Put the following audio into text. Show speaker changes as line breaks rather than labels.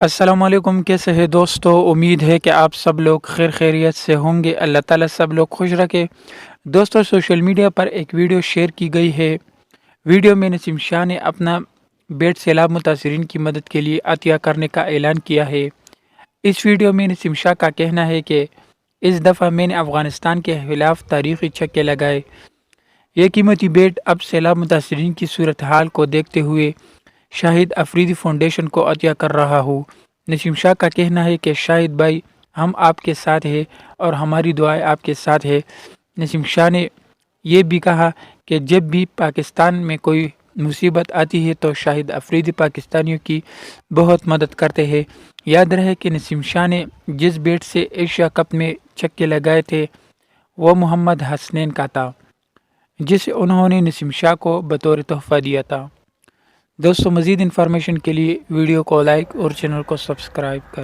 السلام علیکم، کیسے ہے دوستو؟ امید ہے کہ آپ سب لوگ خیر خیریت سے ہوں گے۔ اللہ تعالیٰ سب لوگ خوش رکھے۔ دوستو، سوشل میڈیا پر ایک ویڈیو شیئر کی گئی ہے۔ ویڈیو میں نسیم شاہ نے اپنا بیٹ سیلاب متاثرین کی مدد کے لیے عطیہ کرنے کا اعلان کیا ہے۔ اس ویڈیو میں نسیم شاہ کا کہنا ہے کہ اس دفعہ میں نے افغانستان کے خلاف تاریخی چھکے لگائے۔ یہ قیمتی بیٹ اب سیلاب متاثرین کی صورتحال کو دیکھتے ہوئے شاہد افریدی فاؤنڈیشن کو عطیہ کر رہا ہوں۔ نسیم شاہ کا کہنا ہے کہ شاہد بھائی، ہم آپ کے ساتھ ہیں اور ہماری دعائیں آپ کے ساتھ ہے۔ نسیم شاہ نے یہ بھی کہا کہ جب بھی پاکستان میں کوئی مصیبت آتی ہے تو شاہد افریدی پاکستانیوں کی بہت مدد کرتے ہیں۔ یاد رہے کہ نسیم شاہ نے جس بیٹ سے ایشیا کپ میں چھکے لگائے تھے وہ محمد حسنین کا تھا، جسے انہوں نے نسیم شاہ کو بطور تحفہ دیا تھا۔ دوستو، مزید انفارمیشن کے لیے ویڈیو کو لائک اور چینل کو سبسکرائب کریں۔